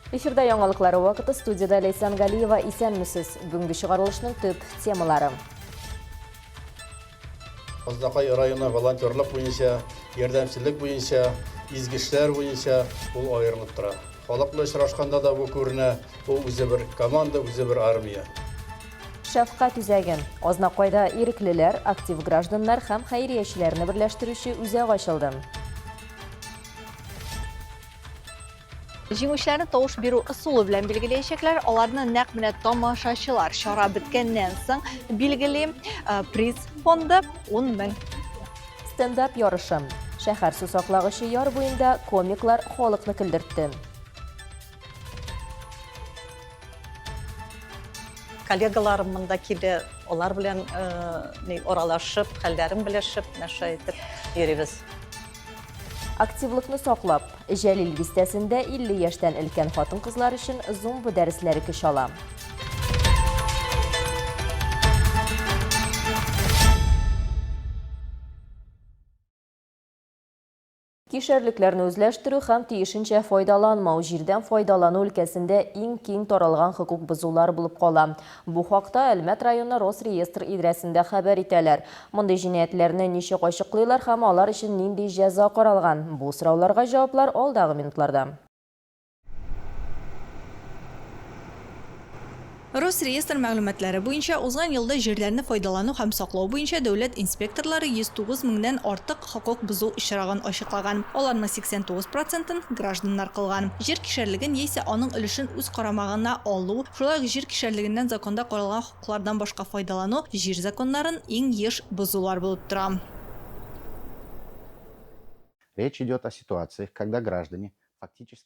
Эфирда яңалыклары вакыты, студияда Лейсан Галиева, исәнмесез. Бүгінгі шығарылышның төп темалары. Аздақай района волонтерлық бойынша, ярдәмчілік бойынша, изгешләр бойынша ул айырылып тора. Халык белән очрашканда да бу күренә, ул үзе бер команда, үзе бер армия. Шәфкать үзәген. Азнакайда иреклеләр, актив гражданнар һәм хәйриячеләрне берләштерүче үзәк ачылды. Җиңүчеләрне тавыш бирү ысулы белән билгеләячәкләр. Аларны нәкъ менә тамашачылар чара беткәннән соң билгели приз фонды 10 000. Стендап ярышы. Шәһәр су саклагычы яр буенда комиклар халыкны көлдертте. Коллегаларым монда килде, алар белән оралашып, хәлләрен белешеп, нәрсә әйтеп йөрибез. Активлыкны саклап, Жәлил бистәсендә 50 яшьтән өлкән хатын-кызлар өчен зумба дәресләре көч ала. Кишәрлекләрне үзләштерү һәм тиешенчә файдаланмау җирдән файдалану өлкәсендә иң киң таралган хокук бозулар булып кала. Бу хакта Әлмәт районы Росреестр идрәсендә хәбәр итәләр. Мондый җинаятьләрне ничек ачыклыйлар һәм алар өчен нинди җәза каралган? Бу сорауларга җаваплар алдагы минутларда. Росреестр мәгълүматлары буенча узган елда җирләрне файдалану һәм саклау буенча дәүләт инспекторлары 109 меңнән артык хокук бозу очрагын ачыклаган. Аларның 89%-ын гражданнар кылган. Җир кишәрлеген яисә аның өлешен үз карамагына алу, шулай ук җир кишәрлегеннән законда каралган хокуклардан башка файдалану җир законнарын иң еш бозулар булып тора. Речь идет о ситуациях, когда граждане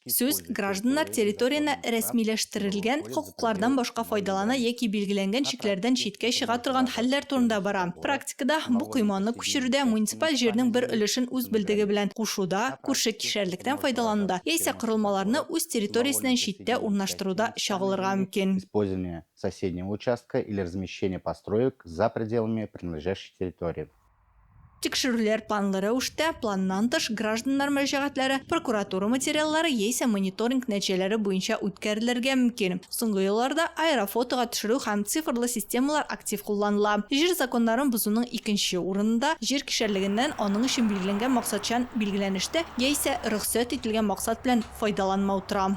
Сүз гражданнар территорияны рәсмиләштерелгән хокуклардан башка файдалана яки билгеләнгән чикләрдән читкә чыга торган хәлләр турында бара. Практикада бу койманы күчерүдә муниципаль җирнең бер өлешен үз белдеге белән кушуда, күрше кишәрлектән файдалануда яисә корылмаларны үз территориясеннән читтә урнаштыруда чагылырга мөмкин. Использование соседнего участка или размещение построек за пределами принадлежащей территории. Тикшерүләр планлы рәвештә, планнан тыш гражданнар мөрәҗәгатьләре, прокуратура материаллары яисә мониторинг нәтиҗәләре буенча үткәрелергә мөмкин. Соңгы елларда аэрофотога төшерү һәм цифрлы системалар актив кулланыла. Җир законнарын бозуның икенче урынында җир кишәрлегеннән аның өчен билгеләнгән максатчан билгеләнештә яисә рөхсәт ителгән максат белән файдаланмау тора.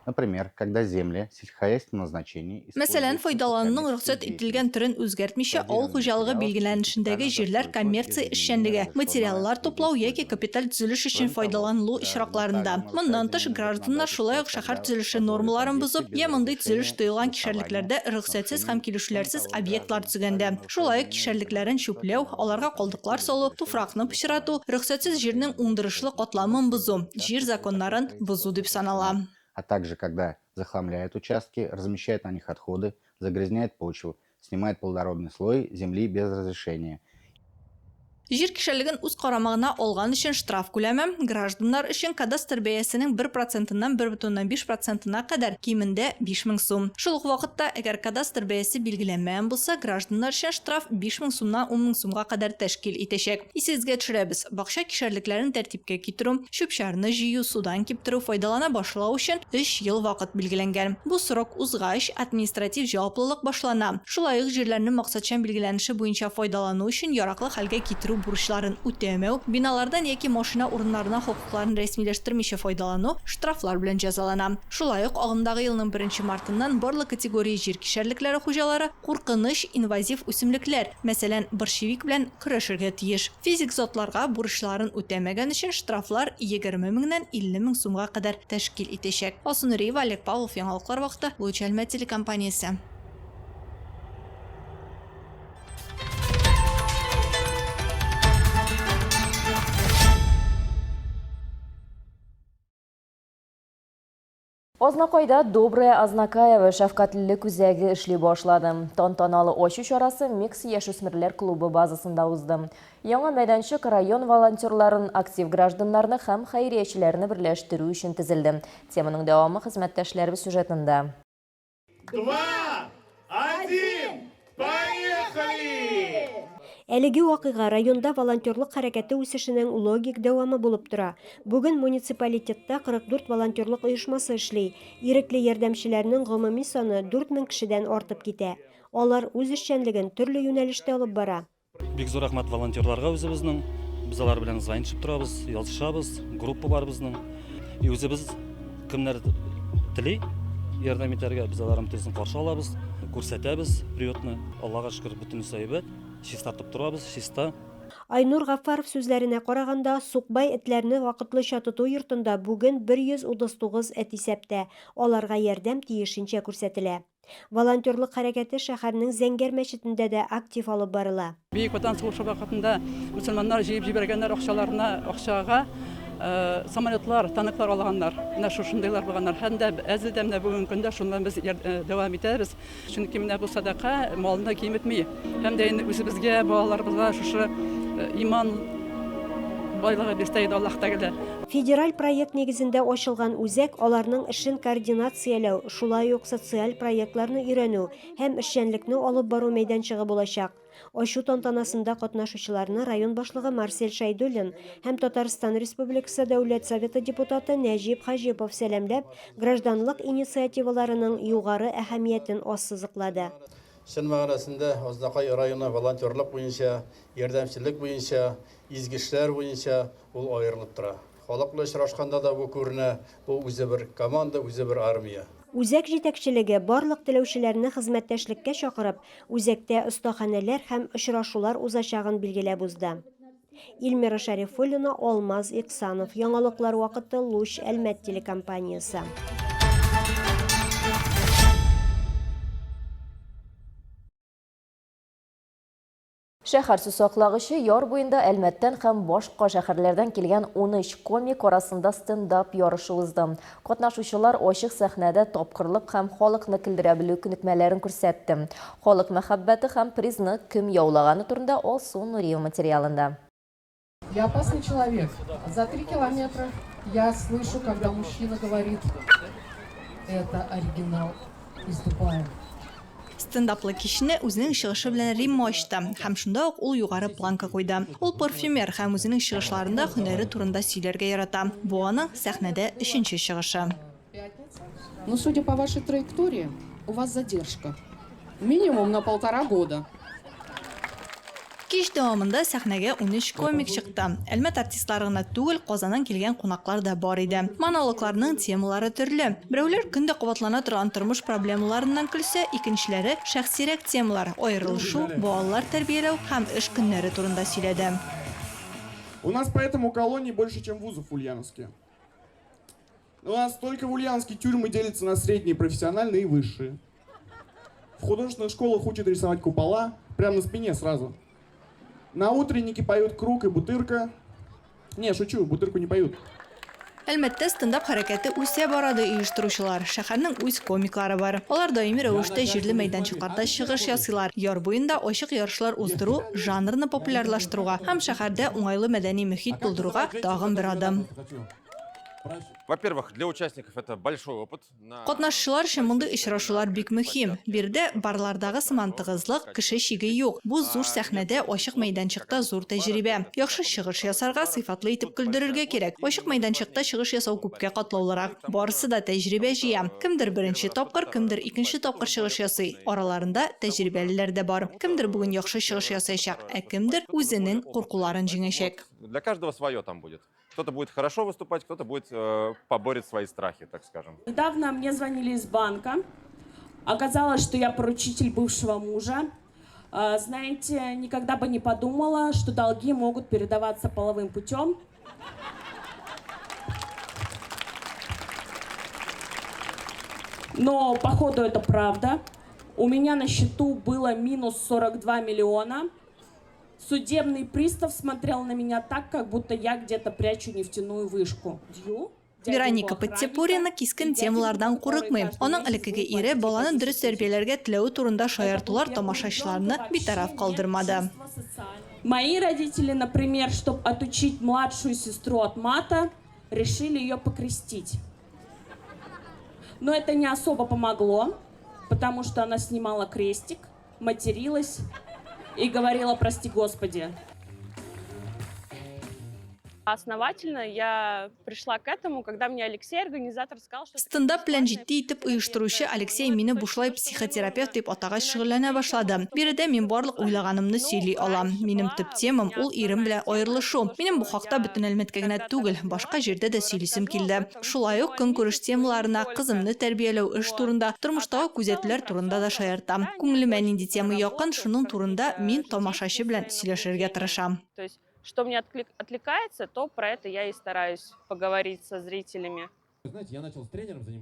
Например, когда земли сельскохозяйственного назначения... Мәсәлән, файдалануның рөхсәт ителгән төрен үзгәртмичә авыл хуҗалыгы билгеләнешендәге җирләр коммерция эшчәнлеге, материаллар туплау яки капиталь төзелеш өчен файдаланылу очракларында. Моннан тыш гражданнар шулай ук шәһәр төзелеше нормаларын бозып, я мондый төзелеш тыелган кишәрлекләрдә рөхсәтсез һәм килешүләрсез объектлар төзегәндә. Шулай ук кишәрлекләрен чүпләү, аларга калдыклар салу, туфракны пычрату, рөхсәтсез җирнең уңдырышлы катламын бозу, җир законнарын бозу дип санала. А также, когда захламляет участки, размещает на них отходы, загрязняет почву, снимает плодородный слой земли без разрешения. Җир кишәрлеген үз карамагына алган өчен штраф күләме гражданнар өчен кадастр бәясенең 1%-нан 1,5%-на кадәр кимендә 5000 сум. Шул ук вакытта, әгәр кадастр бәясе билгеләнмәгән булса, гражданнар өчен штраф 5000 сумнан 10000 сумга кадәр тәшкил итәчәк. Исегезгә төшерәбез, бакча кишәрлекләрен тәртипкә китерү, чүп-чарны җыю, судан киптерү, файдалана башлау өчен 3 ел вакыт билгеләнгән. Бу срок узгач, административ җаваплылык башлана. Шулай ук җирләрнең максатчан билгеләнеше буенча файдалану өчен яраклы хәлгә китерү бурычларын үтәмәү, биналардан яки машина урыннарына хокукларын рәсмиләштермичә файдалану штрафлар белән җәзалана. Шулай ук агымдагы елның 1 мартыннан барлык категория җир кишәрлекләре хуҗалары куркыныч инвазив үсемлекләр, мәсәлән, борщевик белән көрәшергә тиеш. Физик затларга бурычларын үтәмәгән өчен штрафлар 20 меңнән 50 мең сумга кадәр тәшкил итәчәк. Асунуриева, Олег Павлов, яңалыклар вакыты, Луч Әлмәт телекомпаниясе. Азнакайда Добрая Азнакаева шәфкатьлелек үзәге эшли башлады. Тантаналы ачу чарасы Микс яшүсмерләр клубы базасында узды. Яңа мәйданчык район волонтерларын, актив гражданнарны һәм хәйриячеләрне берләштерү өчен төзелде. Теманың дәвамы хезмәттәшләребез сюжетында. 2, 1, поехали! Әлеге вакыйга районда волонтерлык хәрәкәте үсешенең логик дәвамы булып тора. Бүген муниципалитетта 44 волонтерлык оешмасы эшли. Ирекле ярдәмчеләрнең гомуми саны 4000 кешедән артып китә. Алар үз эшчәнлеген төрле юнәлештә алып бара. Бик зур рәхмәт волонтерларга үзебезнең. Без алар белән зайнышып торабыз, язышабыз, группа бар безнең. Үзебез кемнәр тели ярдәм итәргә, без аларны тезен каршы алабыз, күрсәтәбез приютны. Аллага шөкер, бөтенесе әйбәт. Чиста тотып торабыз, чиста. Айнур Гафаров сүзләренә караганда, Сукбай этләрне вакытлыча тоту йортында бүген 139 эт исәптә. Аларга ярдәм тиешенчә күрсәтелә. Волонтерлык хәрәкәте шәһәрнең Зәңгәр мәчетендә дә актив алып барыла. Бөек Ватан сугышы вакытында мөселманнар җыеп җибәргәннәр акчага самолетлар, танклар алганнар. Менә шушындыйлар булганнар. Һәм дә әзелдә менә бүгенге көндә шуннан без дәвам итәбез. Чөнки менә бу садака малны киметми. Һәм дә үзебезгә, балаларыбызга шушы иман байлыгы бирсә иде Аллаһ Тәгалә. Федераль проект негезендә ачылган үзәк аларның эшен координацияләү, шулай ук социаль проектларны өйрәнү һәм эшчәнлекне алып бару мәйданчыгы булачак. Ачу тантанасында катнашучыларны район башлыгы Марсель Шайдуллин һәм Татарстан Республикасы Дәүләт Советы депутаты Нәҗип Хаҗипов сәламләп, гражданлык инициативаларының югары әһәмиятен ассызыклады. Шын мәгънәсендә Азнакай районы волонтерлык буенча, ярдәмчелек буенча, изге эшләр буенча ул аерылып тора. Халык белән очрашканда да бу күренә, бу үзе бер команда, үзе бер армия. Үзәк җитәкчелеге барлык теләүчеләрне хезмәттәшлеккә чакырып, үзәктә остаханәләр һәм очрашулар узачагын билгеләп узды. Илмира Шарифуллина, Алмаз Иксанов, Яңалыклар вакыты, Луч, Әлмәт телекомпаниясе. Шәһәр сусаклагычы яр буенда Әлмәттән һәм башка шәһәрләрдән килгән 13 комик арасында стендап ярышы узды. Катнашучылар ачык сәхнәдә тапкырлык һәм халыкны көлдерә белү күнекмәләрен күрсәтте. Халык мәхәббәте һәм призны кем яулаганы турында Алсу Нуриева материалында. Я опасный человек. За 3 километра я слышу, когда мужчина говорит: это оригинал, приступаем. Стендаплы кишне үзенең чыгышы белән Римма ачты һәм шунда ук ул югары планка куйды. Ул парфюмер һәм үзенең чыгышларында һөнәре турында сөйләргә ярата. Бу аның сәхнәдә 3нче чыгышы. Но судя по вашей траектории, у вас задержка. Минимум на 1,5 года. Кич дәвамында сәхнәгә 13 комик чыкты. Әлмәт артистлары гына түгел, Казаннан килгән кунаклар да бар иде. Монологларның темалары төрле. Берәүләр көндә кабатлана торган тормыш проблемаларыннан көлсә, икенчеләре шәхсирәк темалар, аерылышу, балалар тәрбияләү һәм эш көннәре турында сөйләде. У нас поэтому колоний больше, чем вузов в Ульяновске. У нас только в Ульяновске тюрьмы делятся на средние, профессиональные и высшие. В художественных школах учат рисовать купола прямо на спине сразу. На утреннике поют круг и бутырка. Не, шучу, бутырку не поют. Әлмәттә стендап хәрәкәте үсә барады оештыручылар. Шәһәрнең үз комиклары бар. Алар даими рәвештә җирле мәйданчыкларда чыгыш ясыйлар. Яр буенда ачык ярышлар уздыру, жанрны популярлаштыруга һәм шәһәрдә уңайлы мәдәни мөхит булдыруга тагын бер адым. Во-первых, для участников это большой опыт. Катнашучылар өчен мондый очрашулар бик мөһим. Бирдә барлардагы сыман тыгызлык, кеше чиге юк. Бу зур сәхнәдә ачык мәйданчыкта зур тәҗрибә. Яхшы чыгыш ясарга, сыйфатлы итеп көлдерергә кирәк. Ачык мәйданчыкта чыгыш ясау күпкә катлаулырак. Барысы да тәҗрибә җыя. Кемдер беренче тапкыр, кемдер икенче тапкыр чыгыш ясый. Араларында тәҗрибәлеләр дә бар. Кемдер бүген яхшы чыгыш ясаячак, ә кемдер үзенең куркуларын җиңәчәк. Для каждого свое там будет. Кто-то будет хорошо выступать, кто-то будет поборет свои страхи, так скажем. Недавно мне звонили из банка. Оказалось, что я поручитель бывшего мужа. Знаете, никогда бы не подумала, что долги могут передаваться половым путем. Но, походу, это правда. У меня на счету было минус 42 миллиона. Судебный пристав смотрел на меня так, как будто я где-то прячу нефтяную вышку. Вероника Подтепурина кискен темалардан курыкмый. Аның элекеге ире баланы дөрес тәрбияләргә теләүе турында шаяртулар тамашачыларны битараф калдырмады. Мои родители, например, чтобы отучить младшую сестру от мата, решили ее покрестить. Но это не особо помогло, потому что она снимала крестик, материлась и говорила «прости Господи». Основательно я пришла к этому, когда мне Алексей, организатор, сказал, что... Стендап белән җитди итеп оештыручы Алексей мине бушлай психотерапевт дип атагач шөгыльләнә башлады. Биредә мин барлык уйлаганымны сөйли алам. Минем төп темам ул ирем белән аерылышу. Минем бу хакта бөтен әлмәткә генә түгел, башка җирдә дә сөйлисем килде. Шулай ук көнкүреш темаларына, кызымны тәрбияләү эш турында, тормыштагы күзәтүләр турында да шаяртам. Күңелемә нинди тема якын, шуның турында мин тамашачы белән сөйләшергә тырышам. То есть, что мне отвлекается, то про это я и стараюсь поговорить со зрителями.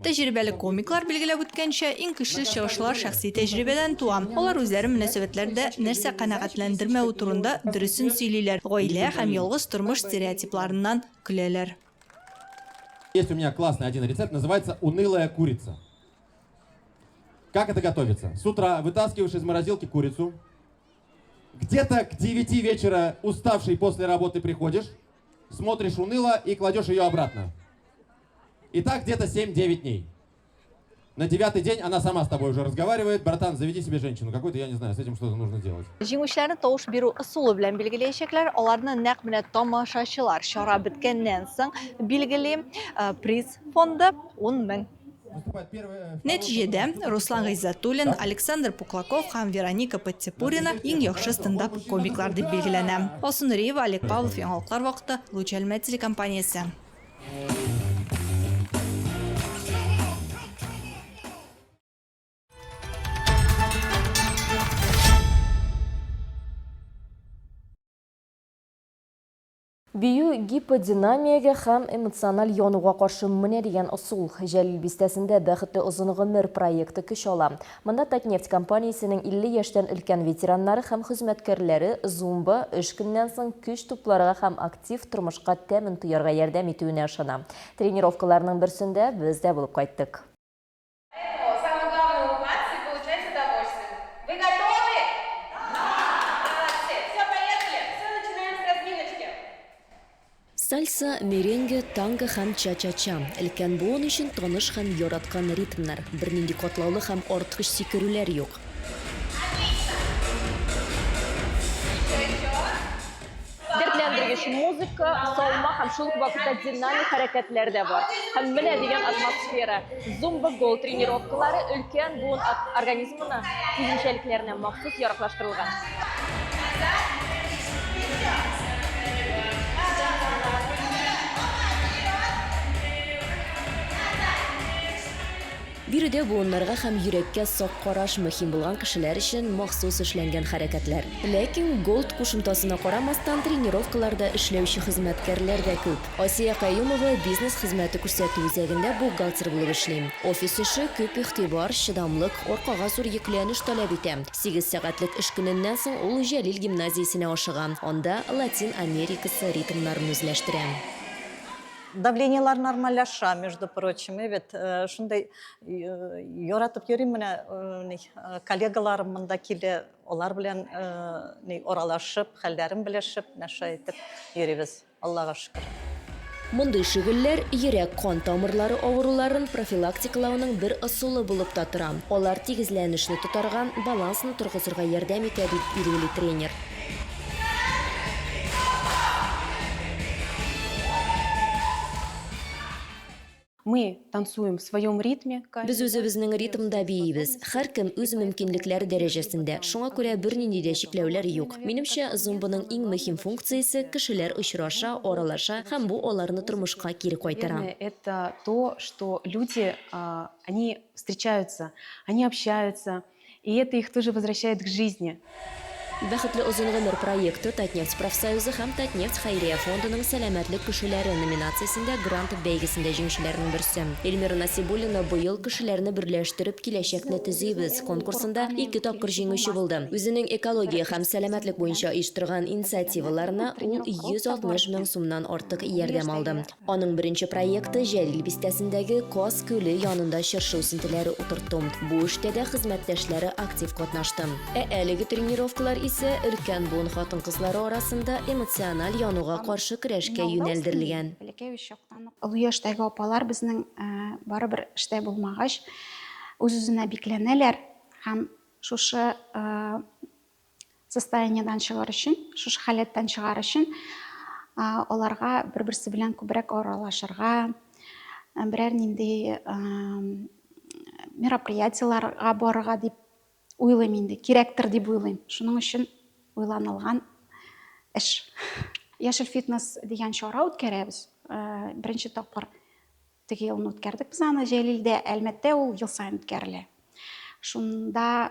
Тәҗрибәле комиклар билгеләп үткәнчә, иң көчле чыгышлар шәхси тәҗрибәдән туа. Алар үзләре мөнәсәбәтләрдә нәрсә канәгатьләндермәү турында дөресен сөйлиләр. Гаилә һәм ялгыз тормыш стереотипларыннан көләләр. Есть у меня классный один рецепт, называется «унылая курица». Как это готовится? С утра вытаскиваешь из морозилки курицу, где-то к 9 вечера уставший после работы приходишь, смотришь уныло и кладешь ее обратно. И так где-то 7-9 дней. На 9-й день она сама с тобой уже разговаривает. Братан, заведи себе женщину какую-то, я не знаю, с этим что-то нужно делать. Җиңүчеләрне тавыш бирү ысулы белән билгеләячәкләр. Аларны нәкъ менә тамашачылар чара беткәннән соң билгели приз фонды 10 000. Нәтиҗәдә Руслан Гыйззатуллин, Александр Пуклаков һәм Вероника Подтепурина иң яхшы стендап комиклар дип билгеләнә. Алсу Нуриева, Олег Павлов, Яңалыклар вакыты, Луч Әлмәт телекомпаниясе. Бию гиподинамиягә һәм эмоциональ януга каршы менә дигән ысул Җәлил бистәсендә бәхетле озын гомер проекты көч ала. Монда Татнефть компаниясенең 50 яшьтән өлкән ветераннары һәм хезмәткәрләре зумба эш көннән соң көч тупларга һәм актив тормышка тәмин туярга ярдәм итүенә ышана. Тренировкаларның берсендә без дә булып кайттык. Сальса, меренге, танго һәм ча-ча-ча. Өлкән буын өчен таныш һәм яраткан ритмнар. Бернинди катлаулы һәм арткыч сикерүләр юк. Дәртләндергеч музыка, салма һәм шул ук вакытта динамик хәрәкәтләр дә бар. Һәм менә дигән атмосфера. Зумба гол тренировкалары өлкән буын организмына үзенчәлекләренә махсус яраклаштырылган. Биредә буыннарга һәм йөрәккә сак караш мөһим булган кешеләр өчен махсус эшләнгән хәрәкәтләр. Ләкин голд кушымтасына карамастан тренировкаларда эшләүче хезмәткәрләр дә күп. Асия Каюмова бизнес хезмәте күрсәтү үзәгендә бухгалтер булып эшли. Офис эше күп игътибар, чыдамлык, аркага зур йөкләнеш таләп итә. 8 сәгатьлек эш көненнән соң ул Җәлил гимназиясенә ашыган. Анда Латин Америкасы ритмнарын үзләштерә. Давлениялар нормаляша, между прочим. Evet, шундай яратып йөрим менә коллегаларым монда килә, алар белән оралашып, хәлләрен белешеп, нәрсә итеп йөрибез. Аллага шөкер. Мондый шөгыльләр йөрәк кан тамырлары авыруларын профилактикалауның бер ысулы булып та тора. Алар тигезләнешне тотарган, балансны торгызырга ярдәм итә дип билгели тренер. Мы танцуем в своем ритме. Без үзебезнең ритмда биебез. Һәркем үз мөмкинлекләре дәрәҗәсендә. Шуңа күрә бернинди дә чикләүләр юк. Минемчә, зумбаның иң мөһим функциясе кешеләр очраша, аралаша һәм бу аларны тормышка кире кайтара. Это то, что люди, они встречаются, они общаются, и это их тоже возвращает к жизни. Бәхетле озын гомер проекты Татнефть профсоюзы һәм Татнефть хәйрия фондының сәламәтлек кешеләре номинациясендә грант бәйгесендә җиңүчеләрнең берсе. Эльмира Насибуллина быел кешеләрне берләштереп киләчәкне төзибез конкурсында 2 тапкыр җиңүче булды. Үзенең экология һәм сәламәтлек буенча оештырган инициативаларына ул 160 000 сумнан артык ярдәм алды. Аның беренче проекты Җәлил бистәсендәге Каз күле янында чыршы үсентеләре утырту. Бу эштә дә хезмәттәшләре актив катнашты. Әлеге тренировкалар ise өлкән буын хатын-кызлары арасында эмоциональ януга каршы көрәшкә юнәлдерелгән. Олы яшьтәге апалар безнең барыбер эштә булмагач, үз-үзенә бикләнәләр һәм шушы состояниедан чыгар өчен, шушы халеттен чыгар өчен аларга бер-берсе белән күбрәк аралашырга, берәр нинди мероприятиеларга барырга дип уйлыйм инде, кирәктер дип уйлыйм. Шуның өчен уйланылган эш. Яшел фитнес дигән чара үткәрәбез. Беренче тапкыр теге елны үткәрдек без аны Җәлилдә, әлбәттә ул ел сайын үткәрелә. Шунда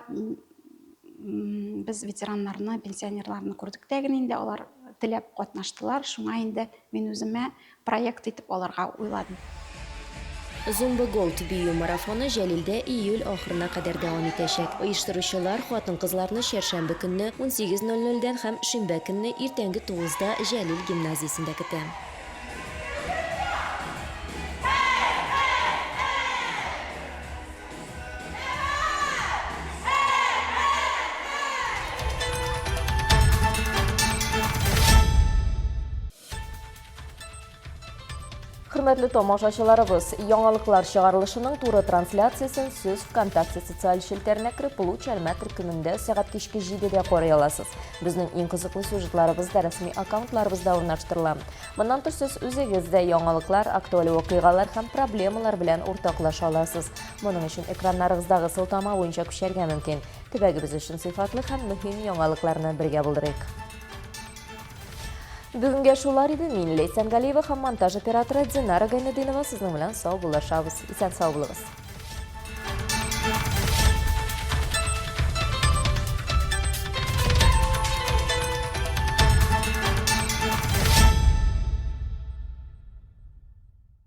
без ветераннарны, пенсионерларны күрдек тәген инде, алар теләп катнаштылар. Шуңа инде мин үземә проект итеп алырга уйладым. Zumba Gold бию марафоны Җәлилдә июль ахырына кадәр дәвам итәчәк. Оештыручылар хатын-кызларны чәршәмбе көнне 18:00-дән һәм шимбә көнне иртәнге 9:00-да Җәлил гимназиясендә көтә. Хөрмәтле тамашачыларыбыз, яңалыклар чыгарылышының туры трансляциясын сез ВКонтакте социаль челтәренә кереп булу чәлмә төркемендә сәгать кичке 7-дә карый аласыз. Безнең иң кызыклы сюжетларыбыз да рәсми аккаунтларыбызда урнаштырыла. Моннан тыш сез үзегез дә яңалыклар, актуаль вакыйгалар һәм проблемалар белән уртаклаша аласыз. Моның өчен экраннарыгыздагы сылтама буенча күчәргә мөмкин. Төбәгебез өчен сыйфатлы һәм мөһим яңалыкларны бергә булдырыйк. Бүгенге шулар иде. Мин Лейсан Галиева һәм монтаж операторы Динара Гайнетдинова сезнең белән сау булышабыз. Исән сау булыгыз.